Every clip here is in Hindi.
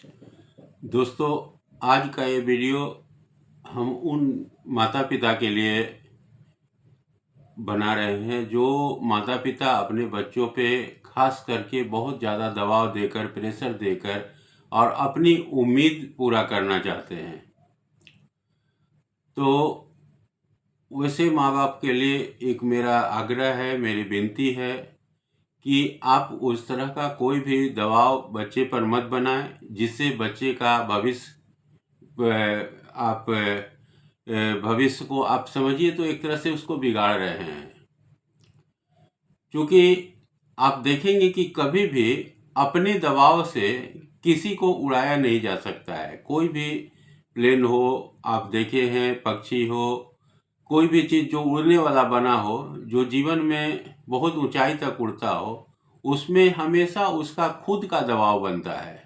दोस्तों, आज का ये वीडियो हम उन माता पिता के लिए बना रहे हैं जो माता पिता अपने बच्चों पे खास करके बहुत ज़्यादा दबाव देकर, प्रेशर देकर और अपनी उम्मीद पूरा करना चाहते हैं। तो वैसे माँ बाप के लिए एक मेरा आग्रह है, मेरी विनती है कि आप उस तरह का कोई भी दबाव बच्चे पर मत बनाएं जिससे बच्चे का भविष्य को आप समझिए तो एक तरह से उसको बिगाड़ रहे हैं। क्योंकि आप देखेंगे कि कभी भी अपने दबाव से किसी को उड़ाया नहीं जा सकता है। कोई भी प्लेन हो, आप देखे हैं, पक्षी हो, कोई भी चीज़ जो उड़ने वाला बना हो, जो जीवन में बहुत ऊंचाई तक उड़ता हो, उसमें हमेशा उसका खुद का दबाव बनता है।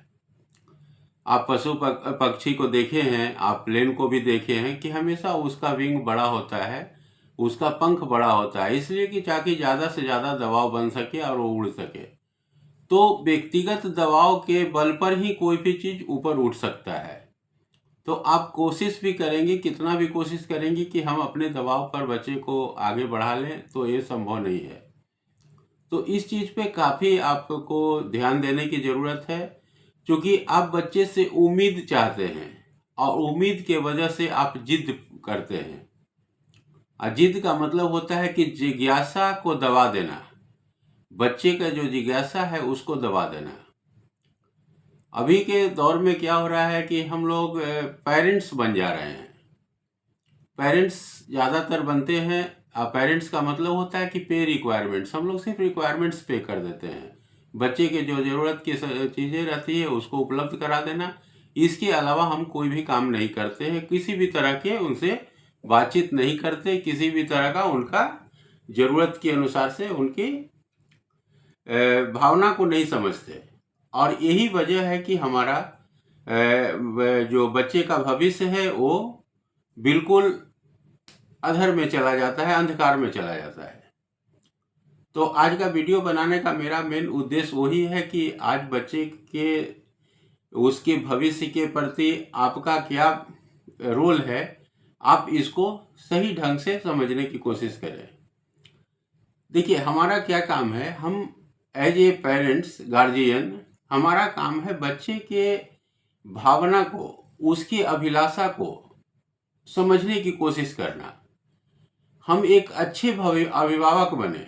आप पक्षी को देखे हैं, आप प्लेन को भी देखे हैं कि हमेशा उसका विंग बड़ा होता है, उसका पंख बड़ा होता है, इसलिए कि ताकि ज़्यादा से ज़्यादा दबाव बन सके और वो उड़ सके। तो व्यक्तिगत दबाव के बल पर ही कोई भी चीज़ ऊपर उठ सकता है। तो आप कोशिश भी करेंगे, कितना भी कोशिश करेंगे कि हम अपने दबाव पर बच्चे को आगे बढ़ा लें, तो ये संभव नहीं है। तो इस चीज़ पे काफ़ी आपको ध्यान देने की ज़रूरत है, क्योंकि आप बच्चे से उम्मीद चाहते हैं और उम्मीद के वजह से आप जिद करते हैं। और जिद का मतलब होता है कि जिज्ञासा को दबा देना, बच्चे का जो जिज्ञासा है उसको दबा देना। अभी के दौर में क्या हो रहा है कि हम लोग पेरेंट्स बन जा रहे हैं। पेरेंट्स ज़्यादातर बनते हैं। पेरेंट्स का मतलब होता है कि पे रिक्वायरमेंट्स, हम लोग सिर्फ रिक्वायरमेंट्स पे कर देते हैं। बच्चे के जो ज़रूरत की चीज़ें रहती है उसको उपलब्ध करा देना, इसके अलावा हम कोई भी काम नहीं करते हैं। किसी भी तरह के उनसे बातचीत नहीं करते, किसी भी तरह का उनका ज़रूरत के अनुसार से उनकी भावना को नहीं समझते। और यही वजह है कि हमारा जो बच्चे का भविष्य है वो बिल्कुल अधर में चला जाता है, अंधकार में चला जाता है। तो आज का वीडियो बनाने का मेरा मेन उद्देश्य वही है कि आज बच्चे के उसके भविष्य के प्रति आपका क्या रोल है, आप इसको सही ढंग से समझने की कोशिश करें। देखिए, हमारा क्या काम है, हम एज ए पेरेंट्स, गार्जियन, हमारा काम है बच्चे के भावना को, उसकी अभिलाषा को समझने की कोशिश करना। हम एक अच्छे अभिभावक बने।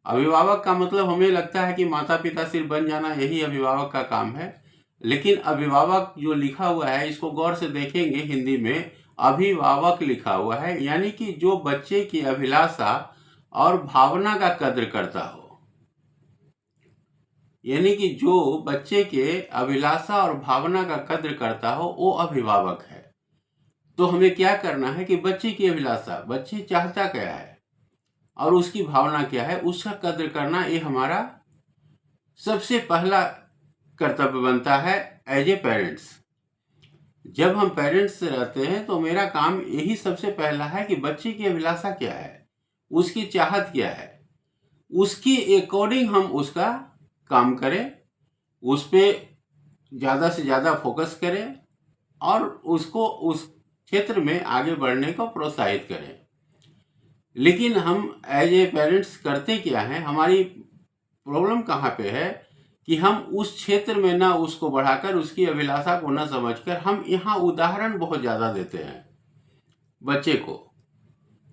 अभिभावक का मतलब हमें लगता है कि माता पिता सिर्फ बन जाना यही अभिभावक का काम है, लेकिन अभिभावक जो लिखा हुआ है इसको गौर से देखेंगे, हिंदी में अभिभावक लिखा हुआ है, यानी कि जो बच्चे की अभिलाषा और भावना का कद्र करता हो। यानी कि जो बच्चे के अभिलाषा और भावना का कद्र करता हो वो अभिभावक है। तो हमें क्या करना है कि बच्चे की अभिलाषा, बच्चे चाहता क्या है और उसकी भावना क्या है, उसका कद्र करना ये हमारा सबसे पहला कर्तव्य बनता है एज ए पेरेंट्स। जब हम पेरेंट्स रहते हैं तो मेरा काम यही सबसे पहला है कि बच्चे की अभिलाषा क्या है, उसकी चाहत क्या है, उसके अकॉर्डिंग हम उसका काम करें, उस पर ज़्यादा से ज़्यादा फोकस करें और उसको उस क्षेत्र में आगे बढ़ने को प्रोत्साहित करें। लेकिन हम एज ए पेरेंट्स करते क्या हैं, हमारी प्रॉब्लम कहाँ पे है कि हम उस क्षेत्र में ना उसको बढ़ाकर, उसकी अभिलाषा को ना समझकर, हम यहाँ उदाहरण बहुत ज़्यादा देते हैं बच्चे को।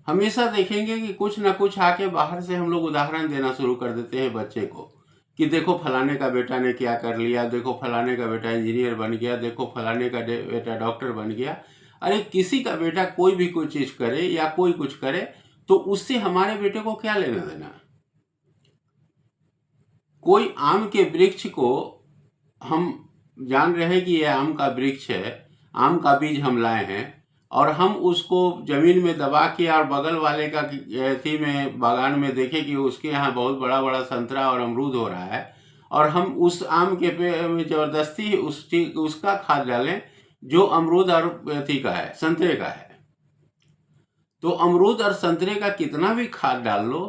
हमेशा देखेंगे कि कुछ ना कुछ आके बाहर से हम लोग उदाहरण देना शुरू कर देते हैं बच्चे को कि देखो फलाने का बेटा ने क्या कर लिया, देखो फलाने का बेटा इंजीनियर बन गया, देखो फलाने का बेटा डॉक्टर बन गया। अरे किसी का बेटा कोई भी कोई चीज़ करे या कोई कुछ करे तो उससे हमारे बेटे को क्या लेना देना। कोई आम के वृक्ष को हम जान रहे हैं कि यह आम का वृक्ष है, आम का बीज हम लाए हैं और हम उसको जमीन में दबा के और बगल वाले का थी में बागान में देखे कि उसके यहाँ बहुत बड़ा बड़ा संतरा और अमरूद हो रहा है और हम उस आम के पेड़ में ज़बरदस्ती उसका खाद डालें जो अमरूद और थी का है, संतरे का है। तो अमरूद और संतरे का कितना भी खाद डाल लो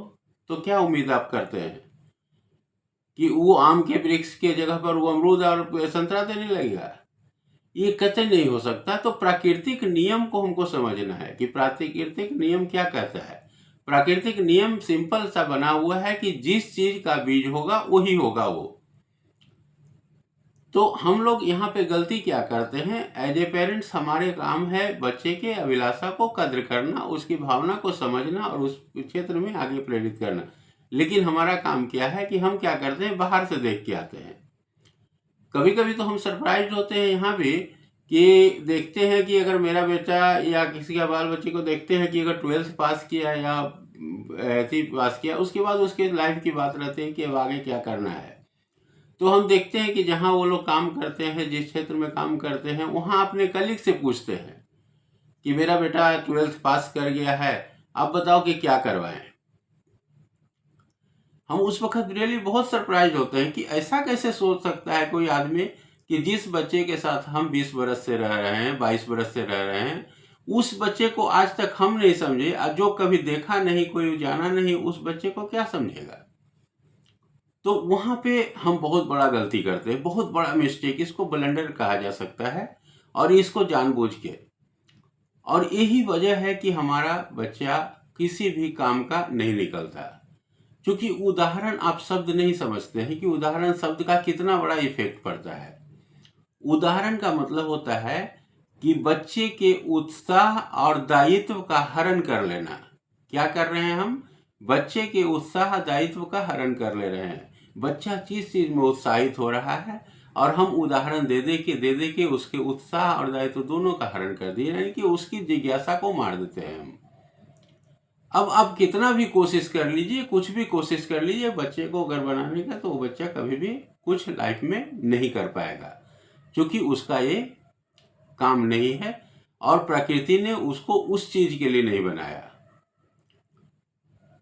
तो क्या उम्मीद आप करते हैं कि वो आम के वृक्ष के जगह पर वो अमरूद और संतरा देने लगेगा? ये कतई नहीं हो सकता। तो प्राकृतिक नियम को हमको समझना है कि प्राकृतिक नियम क्या कहता है। प्राकृतिक नियम सिंपल सा बना हुआ है कि जिस चीज का बीज होगा वही होगा वो। तो हम लोग यहाँ पे गलती क्या करते हैं, एज ए पेरेंट्स हमारे काम है बच्चे के अभिलाषा को कद्र करना, उसकी भावना को समझना और उस क्षेत्र में आगे प्रेरित करना। लेकिन हमारा काम क्या है कि हम क्या करते हैं, बाहर से देख के आते हैं। कभी कभी तो हम सरप्राइज होते हैं यहाँ भी कि देखते हैं कि अगर मेरा बेटा या किसी का बाल बच्चे को देखते हैं कि अगर 12th पास किया या 8th पास किया, उसके बाद उसके लाइफ की बात रहती है कि अब आगे क्या करना है। तो हम देखते हैं कि जहाँ वो लोग काम करते हैं, जिस क्षेत्र में काम करते हैं, वहाँ अपने कलीग से पूछते हैं कि मेरा बेटा 12th पास कर गया है, आप बताओ कि क्या करवाएं। हम उस वक्त रियली बहुत सरप्राइज होते हैं कि ऐसा कैसे सोच सकता है कोई आदमी कि जिस बच्चे के साथ हम 20 बरस से रह रहे हैं, 22 बरस से रह रहे हैं, उस बच्चे को आज तक हम नहीं समझे, जो कभी देखा नहीं, कोई जाना नहीं, उस बच्चे को क्या समझेगा। तो वहाँ पे हम बहुत बड़ा गलती करते हैं, बहुत बड़ा मिस्टेक, इसको ब्लंडर कहा जा सकता है, और इसको जानबूझ के। और यही वजह है कि हमारा बच्चा किसी भी काम का नहीं निकलता, क्योंकि उदाहरण आप शब्द नहीं समझते हैं कि उदाहरण शब्द का कितना बड़ा इफेक्ट पड़ता है। उदाहरण का मतलब होता है कि बच्चे के उत्साह और दायित्व का हरण कर लेना। क्या कर रहे हैं हम, बच्चे के उत्साह दायित्व का हरण कर ले रहे हैं। बच्चा जिस चीज में उत्साहित हो रहा है और हम उदाहरण दे दे के उसके उत्साह और दायित्व दोनों का हरण कर दिए, यानी कि उसकी जिज्ञासा को मार देते हैं हम। अब आप कितना भी कोशिश कर लीजिए, कुछ भी कोशिश कर लीजिए बच्चे को अगर बनाने का, तो वो बच्चा कभी भी कुछ लाइफ में नहीं कर पाएगा, क्योंकि उसका ये काम नहीं है और प्रकृति ने उसको उस चीज के लिए नहीं बनाया।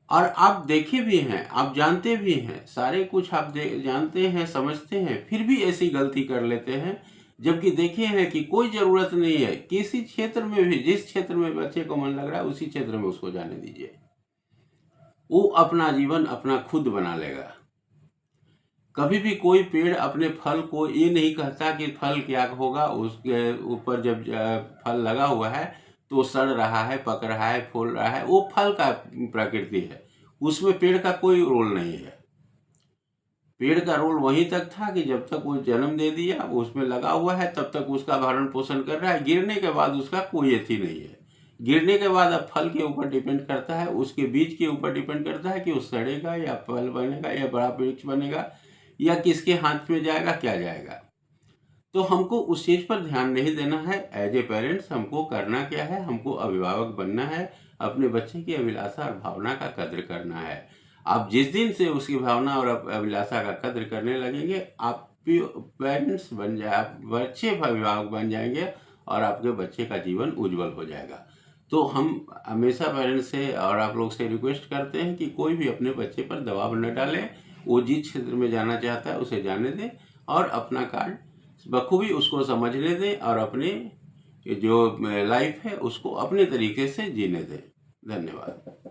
और आप देखे भी हैं, आप जानते भी हैं, सारे कुछ आप जानते हैं, समझते हैं, फिर भी ऐसी गलती कर लेते हैं, जबकि देखे हैं कि कोई जरूरत नहीं है। किसी क्षेत्र में भी, जिस क्षेत्र में बच्चे को मन लग रहा है उसी क्षेत्र में उसको जाने दीजिए, वो अपना जीवन अपना खुद बना लेगा। कभी भी कोई पेड़ अपने फल को ये नहीं कहता कि फल क्या होगा, उसके ऊपर जब फल लगा हुआ है तो सड़ रहा है, पक रहा है, फूल रहा है, वो फल का प्रकृति है, उसमें पेड़ का कोई रोल नहीं है। पेड़ का रोल वहीं तक था कि जब तक वो जन्म दे दिया, उसमें लगा हुआ है, तब तक उसका भरण पोषण कर रहा है। गिरने के बाद उसका कोई अथी नहीं है। गिरने के बाद अब फल के ऊपर डिपेंड करता है, उसके बीज के ऊपर डिपेंड करता है कि वो सड़ेगा या फल बनेगा या बड़ा वृक्ष बनेगा या किसके हाथ में जाएगा, क्या जाएगा। तो हमको उस चीज पर ध्यान नहीं देना है। एज ए पेरेंट्स हमको करना क्या है, हमको अभिभावक बनना है, अपने बच्चे की अभिलाषा और भावना का कद्र करना है। आप जिस दिन से उसकी भावना और अभिलाषा का कद्र करने लगेंगे, आप पेरेंट्स बन जाए, आप अच्छे अभिभावक बन जाएंगे और आपके बच्चे का जीवन उज्जवल हो जाएगा। तो हम हमेशा पेरेंट्स से और आप लोग से रिक्वेस्ट करते हैं कि कोई भी अपने बच्चे पर दबाव न डाले। वो जिस क्षेत्र में जाना चाहता है उसे जाने दें और अपना कार्य बखूबी उसको समझने दें और अपने जो लाइफ है उसको अपने तरीके से जीने दें। धन्यवाद।